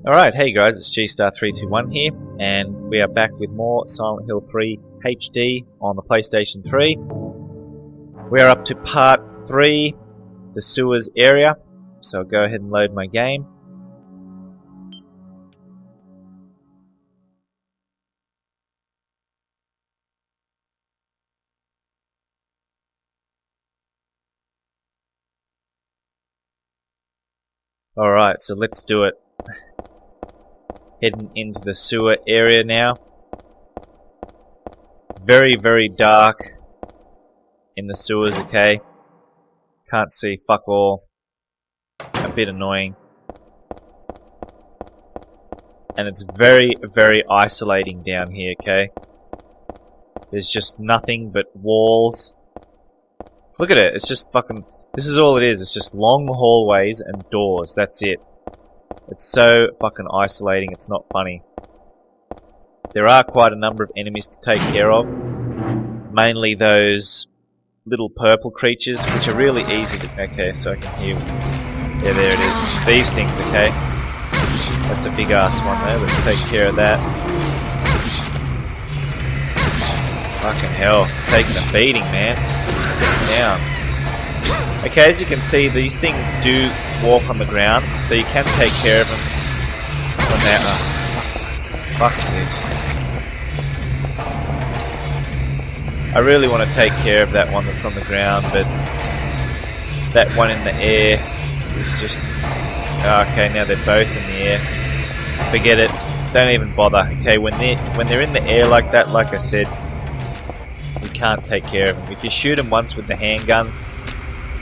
Alright, hey guys, it's G-Star321 here, and we are back with more Silent Hill 3 HD on the PlayStation 3. We are up to part 3, the sewers area, so I'll go ahead and load my game. Alright, so let's do it. Heading into the sewer area now. Very, very dark in the sewers, okay? Can't see fuck all. A bit annoying. And it's very, very isolating down here, okay? There's just nothing but walls. Look at it, it's just fucking... This is all it is, it's just long hallways and doors, that's it. It's so fucking isolating, it's not funny. There are quite a number of enemies to take care of. Mainly those little purple creatures, which are really easy to... Okay, so I can hear... Yeah, there it is. These things, okay? That's a big ass one there, let's take care of that. Fucking hell, taking a beating, man. Get down. Okay, as you can see, these things do walk on the ground, so you can take care of them when they're... fuck this. I really want to take care of that one that's on the ground, but that one in the air is just... okay, now they're both in the air. Forget it. Don't even bother. Okay, when they're in the air like that, like I said, you can't take care of them. If you shoot them once with the handgun,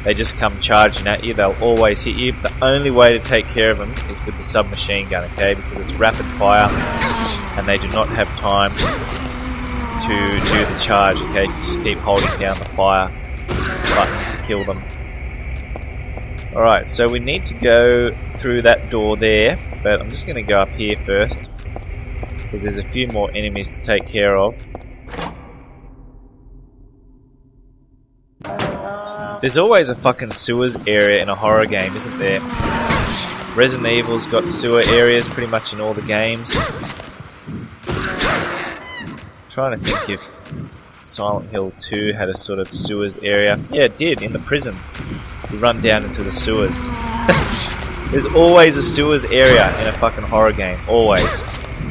they just come charging at you. They'll always hit you. The only way to take care of them is with the submachine gun, okay? Because it's rapid fire, and they do not have time to do the charge, okay? You just keep holding down the fire button to kill them. Alright, so we need to go through that door there, but I'm just going to go up here first, because there's a few more enemies to take care of. There's always a fucking sewers area in a horror game, isn't there? Resident Evil's got sewer areas pretty much in all the games. Trying to think if Silent Hill 2 had a sort of sewers area. Yeah, it did, in the prison. You run down into the sewers. There's always a sewers area in a fucking horror game. Always.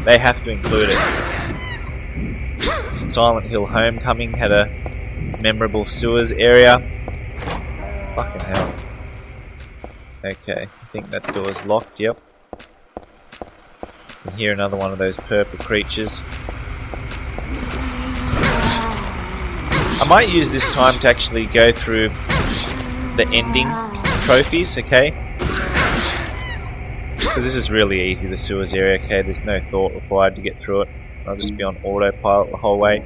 They have to include it. Silent Hill Homecoming had a memorable sewers area. Fucking hell. Okay, I think that door's locked, yep. You can hear another one of those purple creatures. I might use this time to actually go through the ending trophies, okay? Because this is really easy, the sewers area, okay? There's no thought required to get through it. I'll just be on autopilot the whole way.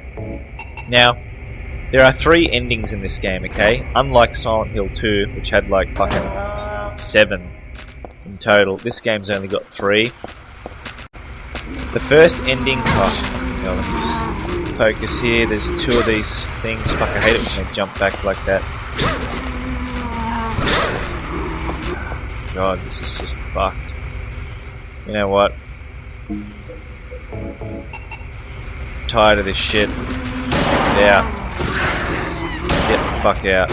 Now, there are 3 endings in this game, okay? Unlike Silent Hill 2, which had like fucking 7 in total, this game's only got 3. The first ending... oh, fucking hell, let me just focus here. There's 2 of these things. Fuck, I hate it when they jump back like that. God, this is just fucked. You know what? I'm tired of this shit. Get out. Get the fuck out.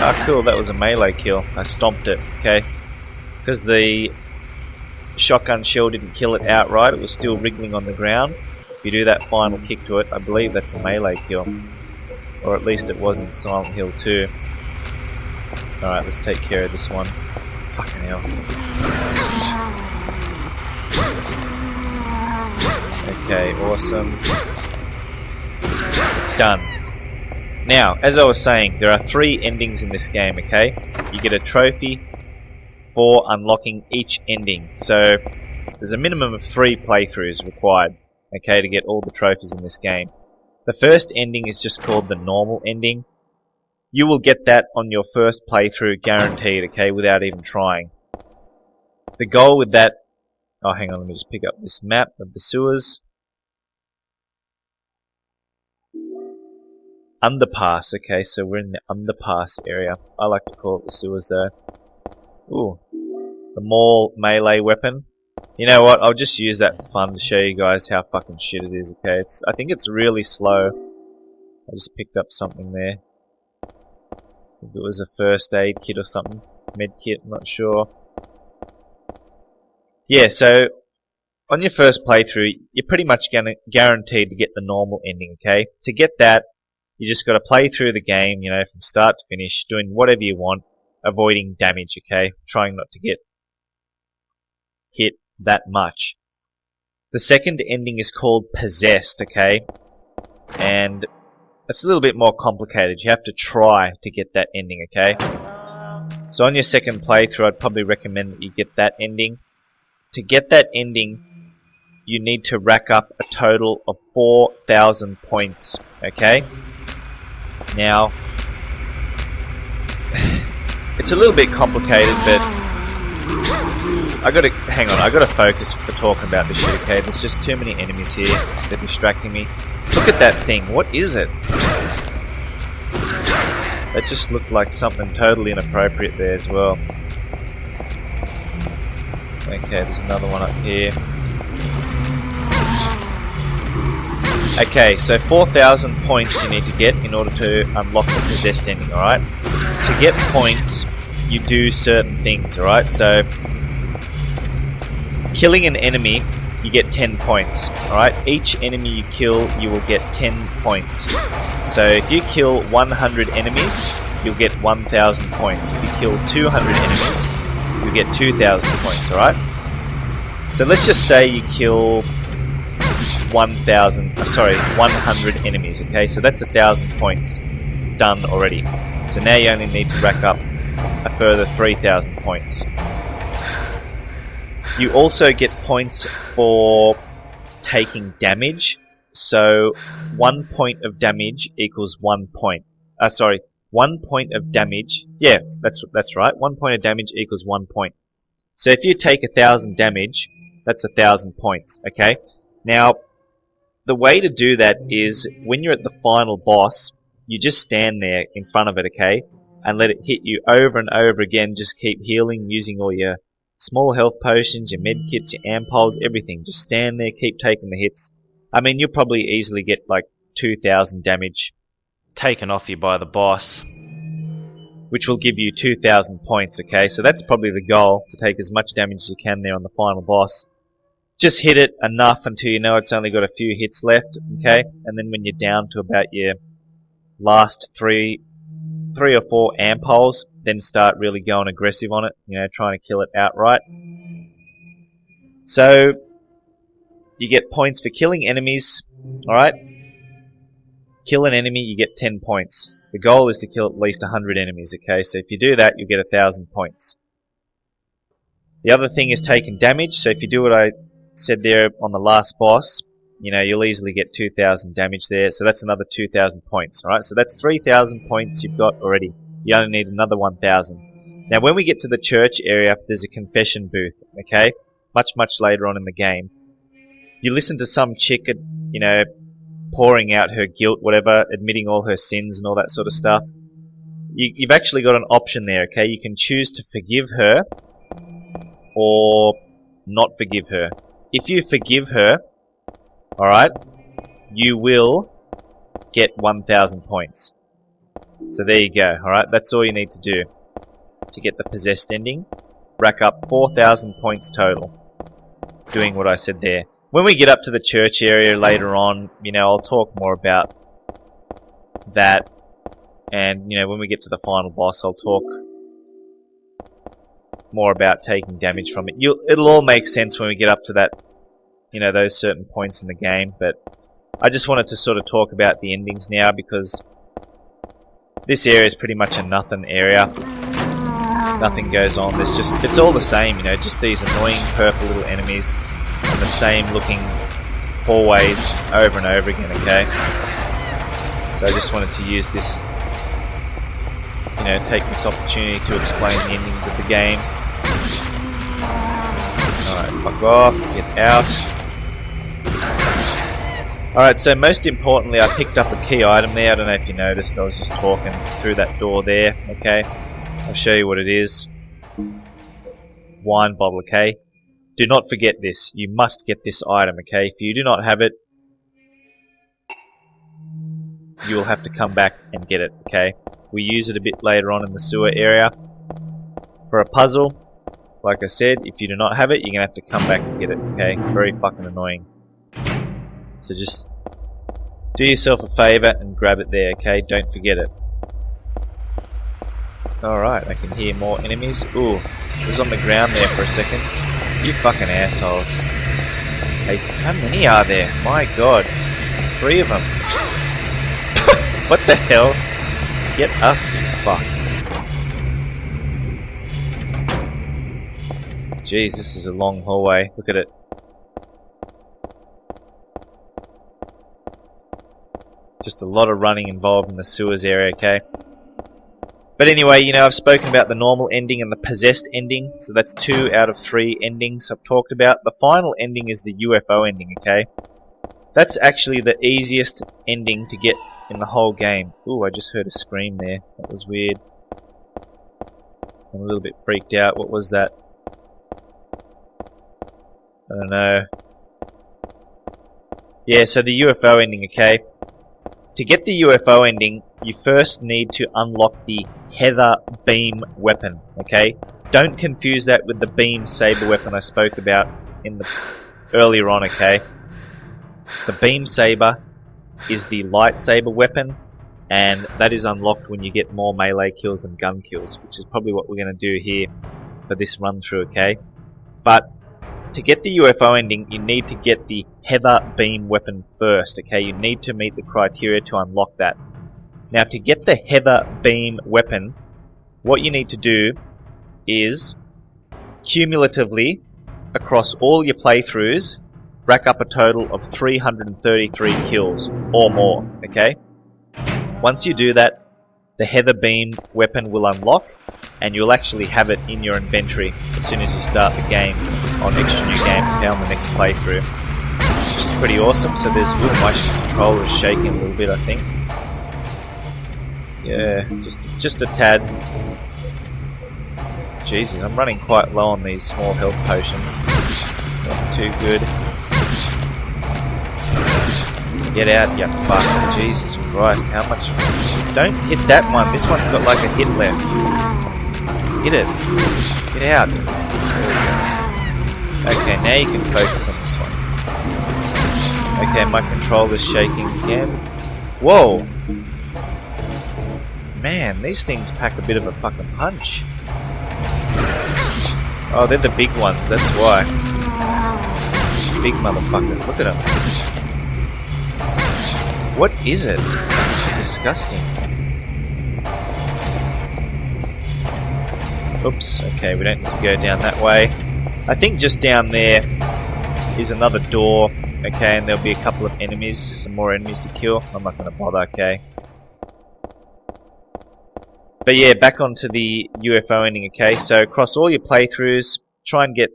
Ah, cool, that was a melee kill. I stomped it, okay? Because the shotgun shell didn't kill it outright, it was still wriggling on the ground. If you do that final kick to it, I believe that's a melee kill. Or at least it was in Silent Hill 2. Alright, let's take care of this one. Fucking hell. Okay, awesome. Done. Now, as I was saying, there are 3 endings in this game, okay? You get a trophy for unlocking each ending. So, there's a minimum of 3 playthroughs required, okay, to get all the trophies in this game. The first ending is just called the normal ending. You will get that on your first playthrough, guaranteed, okay, without even trying. The goal with that... oh, hang on, let me just pick up this map of the sewers. Underpass, okay, so we're in the underpass area. I like to call it the sewers though. Ooh, the more melee weapon. You know what? I'll just use that for fun to show you guys how fucking shit it is. Okay, I think it's really slow. I just picked up something there. I think it was a first aid kit or something, med kit. I'm not sure. Yeah, so on your first playthrough, you're pretty much guaranteed to get the normal ending. Okay, to get that, you just got to play through the game, you know, from start to finish, doing whatever you want, avoiding damage. Okay, trying not to get hit that much. The second ending is called Possessed. Okay, and it's a little bit more complicated. You have to try to get that ending. Okay, so on your second playthrough, I'd probably recommend that you get that ending. To get that ending, you need to rack up a total of 4,000 points. Okay, now it's a little bit complicated, but I gotta focus for talking about this shit. Okay, there's just too many enemies here. They're distracting me. Look at that thing. What is it? That just looked like something totally inappropriate there as well. Okay, there's another one up here. Okay, so 4,000 points you need to get in order to unlock the Possessed ending, alright? To get points, you do certain things, alright? So, killing an enemy, you get 10 points, alright? Each enemy you kill, you will get 10 points. So, if you kill 100 enemies, you'll get 1,000 points. If you kill 200 enemies, you get 2,000 points, alright? So let's just say you kill 100 enemies, okay? So that's 1,000 points done already. So now you only need to rack up a further 3,000 points. You also get points for taking damage. So 1 point of damage equals 1 point. 1 point of damage. Yeah, that's right. 1 point of damage equals 1 point. So if you take 1,000 damage, that's 1,000 points. Okay. Now, the way to do that is when you're at the final boss, you just stand there in front of it, okay, and let it hit you over and over again. Just keep healing using all your small health potions, your med kits, your ampoles, everything. Just stand there, keep taking the hits. I mean, you'll probably easily get like 2,000 damage taken off you by the boss, which will give you 2,000 points, okay? So that's probably the goal, to take as much damage as you can there on the final boss. Just hit it enough until you know it's only got a few hits left, okay? And then when you're down to about your last three or four ampoles, then start really going aggressive on it, you know, trying to kill it outright. So, you get points for killing enemies, alright? Kill an enemy, you get 10 points. The goal is to kill at least 100 enemies, okay? So if you do that, you get 1,000 points. The other thing is taking damage, so if you do what I said there on the last boss, you know, you'll easily get 2,000 damage there, so that's another 2,000 points, alright? So that's 3,000 points you've got already. You only need another 1,000. Now when we get to the church area, there's a confession booth, okay? Much later on in the game. You listen to some chick, you know, pouring out her guilt, whatever, admitting all her sins and all that sort of stuff. You've actually got an option there, okay? You can choose to forgive her or not forgive her. If you forgive her, alright, you will get 1,000 points. So there you go, alright? That's all you need to do to get the Possessed ending. Rack up 4,000 points total, doing what I said there. When we get up to the church area later on, you know, I'll talk more about that. And, you know, when we get to the final boss, I'll talk more about taking damage from it. It'll all make sense when we get up to that, you know, those certain points in the game. But I just wanted to sort of talk about the endings now, because this area is pretty much a nothing area. Nothing goes on. It's all the same, you know, just these annoying purple little enemies and the same looking hallways over and over again, okay? So I just wanted to use this, you know, take this opportunity to explain the endings of the game. Alright, fuck off, get out. Alright, so most importantly, I picked up a key item there. I don't know if you noticed, I was just talking through that door there, okay? I'll show you what it is. wine bottle, okay? Do not forget this. You must get this item, okay? If you do not have it, you will have to come back and get it, okay? We use it a bit later on in the sewer area for a puzzle. Like I said, if you do not have it, you're going to have to come back and get it, okay? Very fucking annoying. So just do yourself a favour and grab it there, okay? Don't forget it. Alright, I can hear more enemies. Ooh, it was on the ground there for a second. You fucking assholes. Hey, how many are there? My god. 3 of them. What the hell? Get up, you fuck. Jeez, this is a long hallway. Look at it. Just a lot of running involved in the sewers area, okay? But anyway, you know, I've spoken about the normal ending and the possessed ending, so that's 2 out of 3 endings I've talked about. The final ending is the UFO ending, okay? That's actually the easiest ending to get in the whole game. Ooh, I just heard a scream there. That was weird. I'm a little bit freaked out. What was that? I don't know. Yeah, so the UFO ending, okay? To get the UFO ending, you first need to unlock the Heather Beam weapon, okay? Don't confuse that with the beam saber weapon I spoke about in the earlier on, okay? The beam saber is the lightsaber weapon, and that is unlocked when you get more melee kills than gun kills, which is probably what we're going to do here for this run through, okay? But to get the UFO ending, you need to get the Heather Beam weapon first, okay? You need to meet the criteria to unlock that. Now, to get the Heather Beam weapon, what you need to do is, cumulatively, across all your playthroughs, rack up a total of 333 kills, or more, okay? Once you do that, the Heather Beam weapon will unlock, and you'll actually have it in your inventory as soon as you start the game on Extra New Game, okay, on the next playthrough. Which is pretty awesome. So there's, ooh, my controller is shaking a little bit, I think. Yeah, just a tad. Jesus, I'm running quite low on these small health potions. It's not too good. Get out, you fuck. Jesus Christ, how much... Don't hit that one. This one's got like a hit left. Hit it. Get out. There we go. Okay, now you can focus on this one. Okay, my controller's shaking again. Whoa! Man, these things pack a bit of a fucking punch. Oh, they're the big ones, that's why. Big motherfuckers, look at them. What is it? It's disgusting. Oops, okay, we don't need to go down that way. I think just down there is another door, okay, and there'll be a couple of enemies, some more enemies to kill. I'm not going to bother, okay. But yeah, back onto the UFO ending, okay, so across all your playthroughs, try and get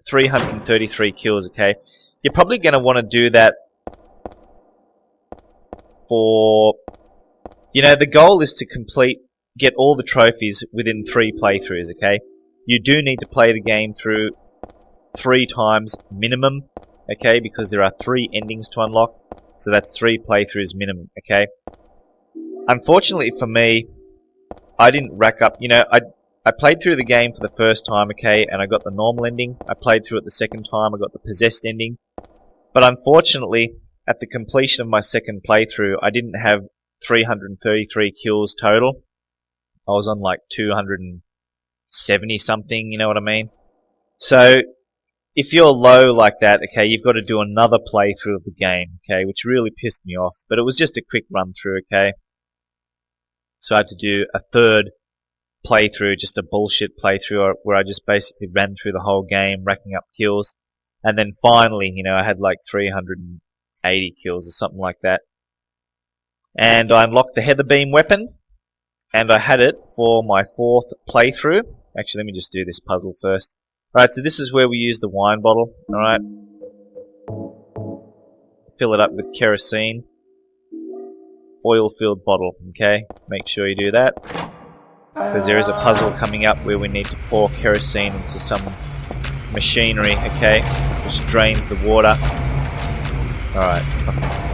333 kills, okay. You're probably going to want to do that for, you know, the goal is to get all the trophies within 3 playthroughs, okay? You do need to play the game through 3 times minimum, okay? Because there are 3 endings to unlock, so that's 3 playthroughs minimum, okay? Unfortunately for me, I didn't rack up, you know, I played through the game for the first time, okay, and I got the normal ending. I played through it the second time, I got the possessed ending. But unfortunately, at the completion of my second playthrough, I didn't have 333 kills total. I was on like 270 something, you know what I mean? So, if you're low like that, okay, you've got to do another playthrough of the game, okay, which really pissed me off. But it was just a quick run through, okay? So I had to do a third playthrough, just a bullshit playthrough where I just basically ran through the whole game, racking up kills. And then finally, you know, I had like 380 kills or something like that. And I unlocked the Heather Beam weapon. And I had it for my 4th playthrough. Actually, let me just do this puzzle first. Alright, so this is where we use the wine bottle. Alright. Fill it up with kerosene. Oil-filled bottle, okay? Make sure you do that. Because there is a puzzle coming up where we need to pour kerosene into some machinery, okay, which drains the water. Alright,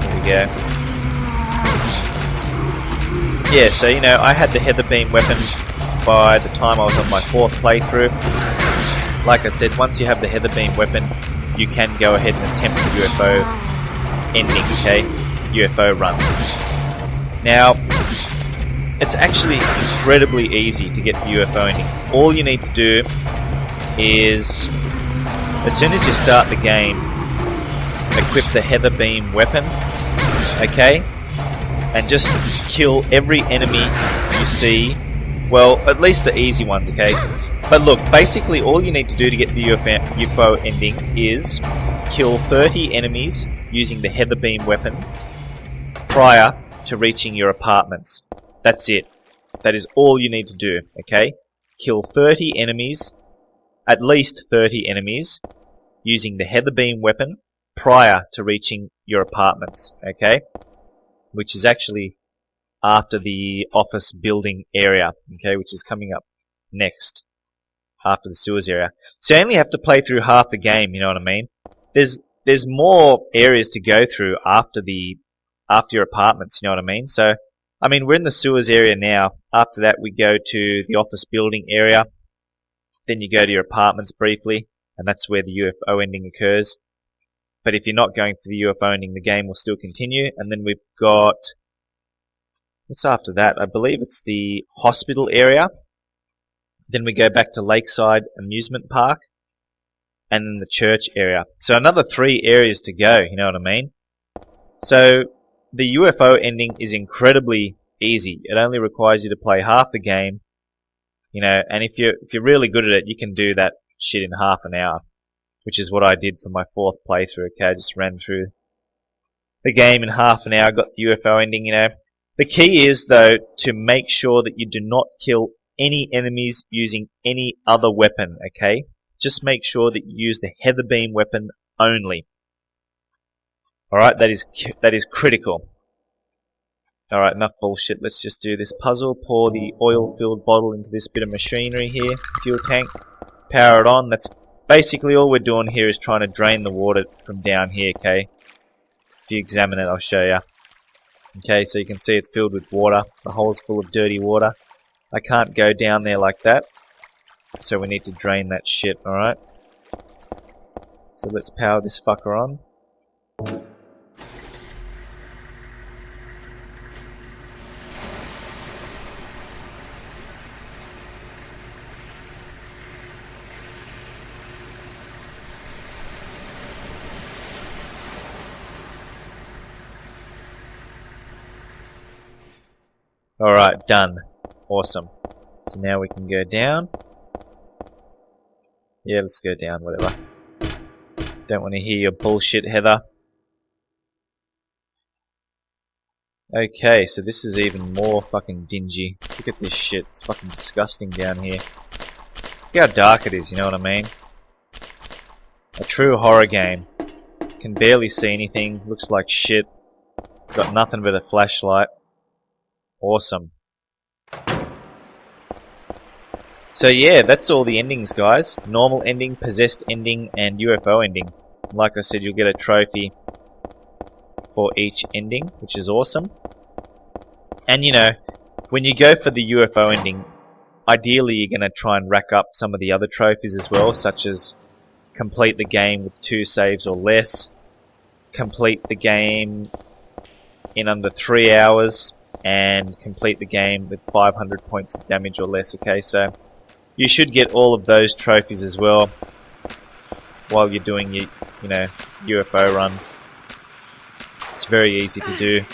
here we go. Yeah, so you know, I had the heather beam weapon by the time I was on my 4th playthrough. Like I said, once you have the heather beam weapon, you can go ahead and attempt the UFO ending, okay? UFO run. Now, it's actually incredibly easy to get the UFO ending. All you need to do is, as soon as you start the game, equip the heather beam weapon, okay? And just kill every enemy you see. Well, at least the easy ones, okay? But look, basically all you need to do to get the UFO ending is kill 30 enemies using the heather beam weapon prior to reaching your apartments. That's it. That is all you need to do, okay? Kill 30 enemies, at least 30 enemies, using the heather beam weapon prior to reaching your apartments, okay? Which is actually after the office building area, okay, which is coming up next after the sewers area. So you only have to play through half the game, you know what I mean? There's more areas to go through after your apartments, you know what I mean? So I mean, we're in the sewers area now. After that we go to the office building area. Then you go to your apartments briefly, and that's where the UFO ending occurs. But if you're not going for the UFO ending, the game will still continue. And then we've got, what's after that? I believe it's the hospital area. Then we go back to Lakeside Amusement Park. And then the church area. So another 3 areas to go, you know what I mean? So the UFO ending is incredibly easy. It only requires you to play half the game. You know, and if you're really good at it, you can do that shit in half an hour. Which is what I did for my 4th playthrough, okay? I just ran through the game in half an hour, got the UFO ending, you know. The key is, though, to make sure that you do not kill any enemies using any other weapon, okay? Just make sure that you use the heather beam weapon only. Alright, that is critical. Alright, enough bullshit. Let's just do this puzzle. Pour the oil-filled bottle into this bit of machinery here. Fuel tank. Power it on. That's basically all we're doing here is trying to drain the water from down here, okay? If you examine it, I'll show you. Okay, so you can see it's filled with water. The hole's full of dirty water. I can't go down there like that. So we need to drain that shit, alright? So let's power this fucker on. Alright, done. Awesome. So now we can go down. Yeah, let's go down, whatever. Don't want to hear your bullshit, Heather. Okay, so this is even more fucking dingy. Look at this shit. It's fucking disgusting down here. Look how dark it is, you know what I mean? A true horror game. Can barely see anything. Looks like shit. Got nothing but a flashlight. Awesome. So yeah, that's all the endings, guys. Normal ending, possessed ending, and UFO ending. Like I said, you'll get a trophy for each ending, which is awesome. And you know, when you go for the UFO ending, ideally you're going to try and rack up some of the other trophies as well, such as complete the game with 2 saves or less, complete the game in under 3 hours, and complete the game with 500 points of damage or less, okay? So you should get all of those trophies as well while you're doing your, UFO run. It's very easy to do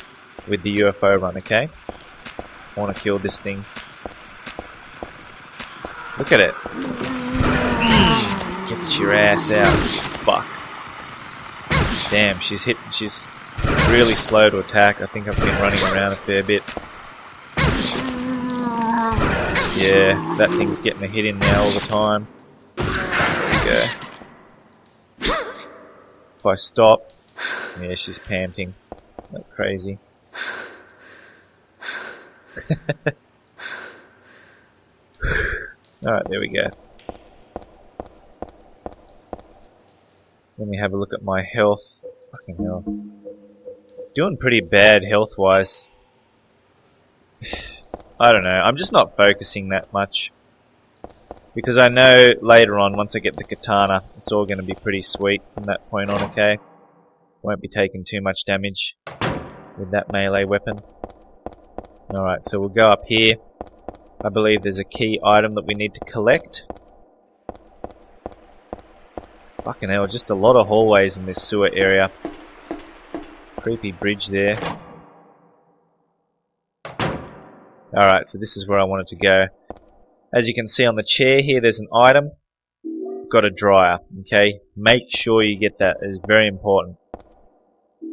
with the UFO run, okay? I want to kill this thing. Look at it. Get your ass out, you fuck. Damn, she's really slow to attack. I think I've been running around a fair bit. Yeah, that thing's getting a hit in there all the time. There we go. If I stop, yeah, she's panting like crazy. Alright, there we go. Let me have a look at my health. Fucking hell. Doing pretty bad health-wise. I don't know, I'm just not focusing that much. Because I know later on, once I get the katana, it's all going to be pretty sweet from that point on, okay? Won't be taking too much damage with that melee weapon. Alright, so we'll go up here. I believe there's a key item that we need to collect. Fucking hell, just a lot of hallways in this sewer area. Creepy bridge there. Alright, so this is where I wanted to go. As you can see on the chair here, there's an item. Got a dryer, okay? Make sure you get that, it is very important.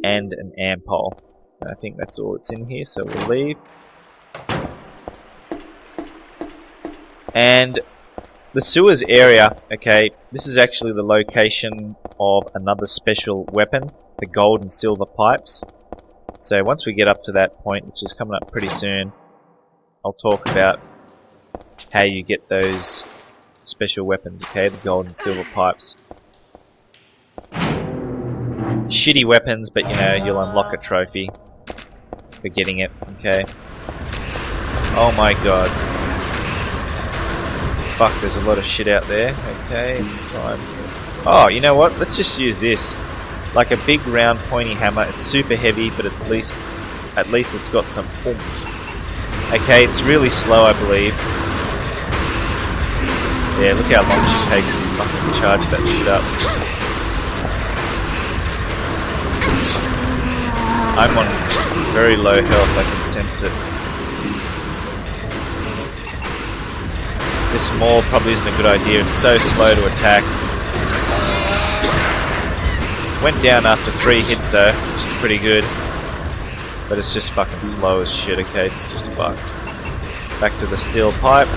And an ampule. I think that's all that's in here, so we'll leave. And the sewers area, okay, this is actually the location of another special weapon, the gold and silver pipes. So once we get up to that point, which is coming up pretty soon, I'll talk about how you get those special weapons, okay, the gold and silver pipes. Shitty weapons, but you know, you'll unlock a trophy for getting it, okay. Oh my god. Fuck, there's a lot of shit out there. Okay, it's time. Oh, you know what? Let's just use this. Like a big round pointy hammer. It's super heavy, but at least it's got some oomph. Okay, it's really slow, I believe. Yeah, look how long she takes to fucking charge that shit up. I'm on very low health, I can sense it. This maul probably isn't a good idea, it's so slow to attack. Went down after 3 hits though, which is pretty good. But it's just fucking slow as shit, okay, it's just fucked. Back to the steel pipe.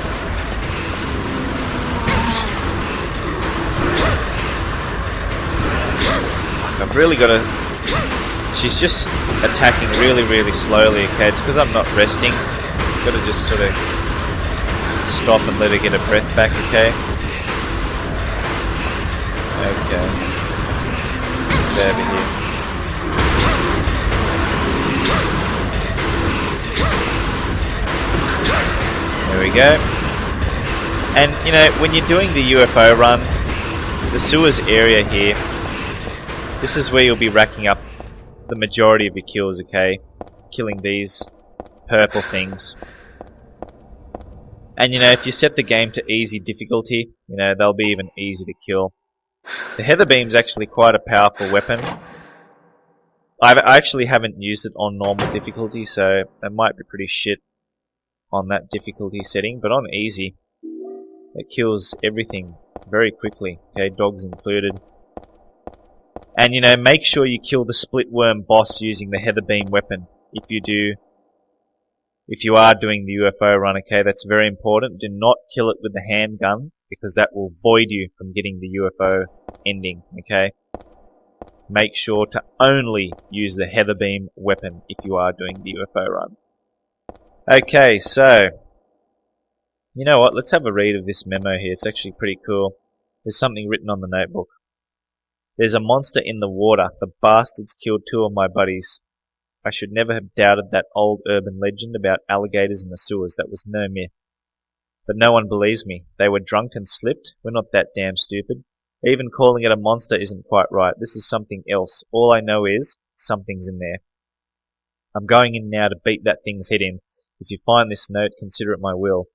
Fuck, I've really got to... She's just attacking really, really slowly, okay, it's because I'm not resting. I've got to just sort of stop and let her get her breath back, okay? Okay. Get over here. There we go. And, you know, when you're doing the UFO run, the sewers area here, this is where you'll be racking up the majority of your kills, okay? Killing these purple things. And you know, if you set the game to easy difficulty, you know, they'll be even easy to kill. The heather beam's actually quite a powerful weapon. I actually haven't used it on normal difficulty, so it might be pretty shit on that difficulty setting, but on easy, it kills everything very quickly, okay, dogs included. And you know, make sure you kill the split worm boss using the heather beam weapon. If you are doing the UFO run, okay, that's very important. Do not kill it with the handgun, because that will void you from getting the UFO ending, okay? Make sure to only use the heather beam weapon if you are doing the UFO run. Okay, so, you know what, let's have a read of this memo here. It's actually pretty cool. There's something written on the notebook. There's a monster in the water. The bastards killed 2 of my buddies. I should never have doubted that old urban legend about alligators in the sewers. That was no myth. But no one believes me. They were drunk and slipped. We're not that damn stupid. Even calling it a monster isn't quite right. This is something else. All I know is, something's in there. I'm going in now to beat that thing's head in. If you find this note, consider it my will.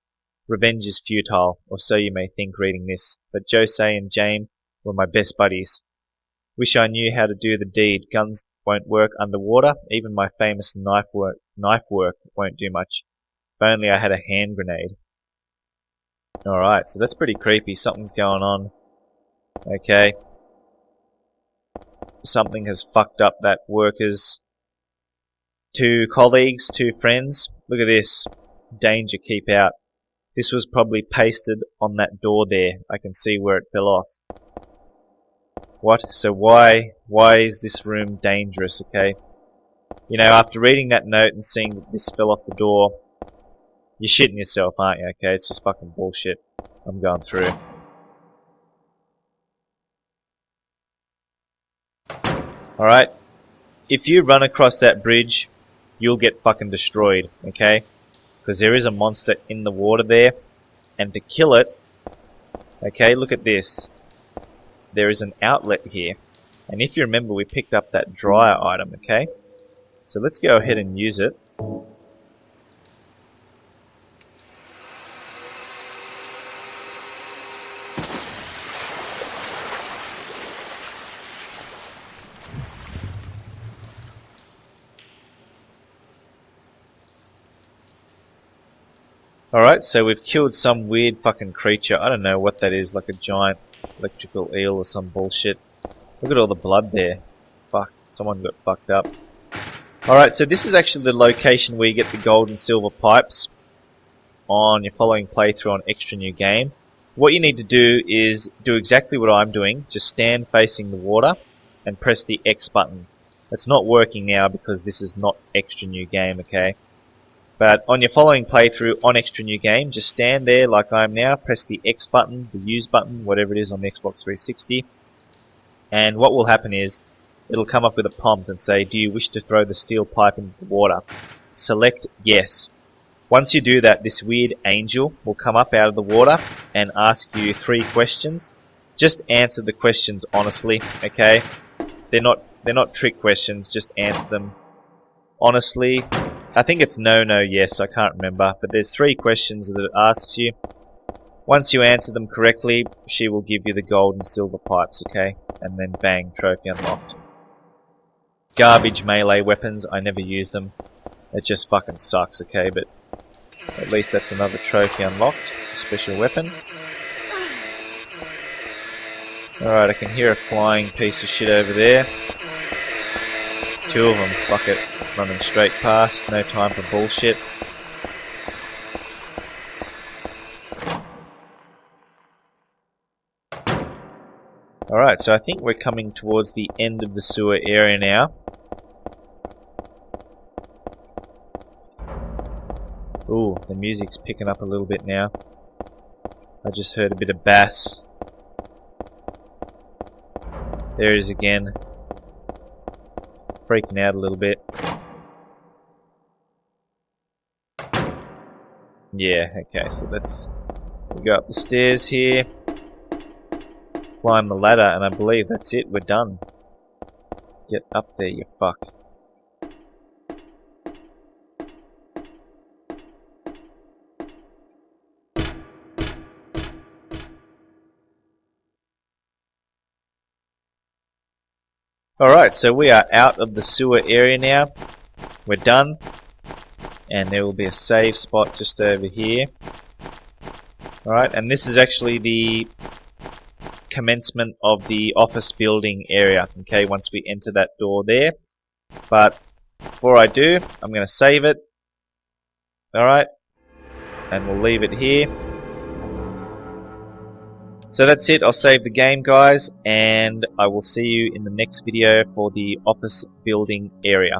Revenge is futile, or so you may think reading this. But Jose and Jane were my best buddies. Wish I knew how to do the deed. Guns won't work underwater. Even my famous knife work won't do much. If only I had a hand grenade. Alright, so that's pretty creepy. Something's going on. Okay. Something has fucked up that worker's 2 colleagues, 2 friends. Look at this. Danger, keep out. This was probably pasted on that door there. I can see where it fell off. What? So why is this room dangerous, okay? You know, after reading that note and seeing that this fell off the door, you're shitting yourself, aren't you, okay? It's just fucking bullshit. I'm going through. Alright, if you run across that bridge, you'll get fucking destroyed, okay? Because there is a monster in the water there, and to kill it, okay, look at this. There is an outlet here, and if you remember, we picked up that dryer item, okay? So let's go ahead and use it. Alright, so we've killed some weird fucking creature. I don't know what that is, like a giant electrical eel or some bullshit. Look at all the blood there. Fuck, someone got fucked up. Alright, so this is actually the location where you get the gold and silver pipes on your following playthrough on Extra New Game. What you need to do is do exactly what I'm doing. Just stand facing the water and press the X button. It's not working now because this is not Extra New Game, okay? But on your following playthrough on Extra New Game, just stand there like I am now, press the X button, the use button, whatever it is on the Xbox 360. And what will happen is, it'll come up with a prompt and say, do you wish to throw the steel pipe into the water? Select yes. Once you do that, this weird angel will come up out of the water and ask you 3 questions. Just answer the questions honestly, okay? They're not trick questions, just answer them honestly. I think it's no, yes, I can't remember, but there's 3 questions that it asks you. Once you answer them correctly, she will give you the gold and silver pipes, okay? And then bang, trophy unlocked. Garbage melee weapons, I never use them. It just fucking sucks, okay? But at least that's another trophy unlocked, a special weapon. Alright, I can hear a flying piece of shit over there. 2 of them, fuck it. Running straight past, no time for bullshit. Alright, so I think we're coming towards the end of the sewer area now. Ooh, the music's picking up a little bit now. I just heard a bit of bass. There it is again. Freaking out a little bit. Yeah, okay, so let's go up the stairs here, climb the ladder, and I believe that's it, we're done. Get up there, you fuck. Alright, so we are out of the sewer area now. We're done. And there will be a save spot just over here. Alright, and this is actually the commencement of the office building area, okay, once we enter that door there. But before I do, I'm going to save it. Alright, and we'll leave it here. So that's it, I'll save the game, guys, and I will see you in the next video for the office building area.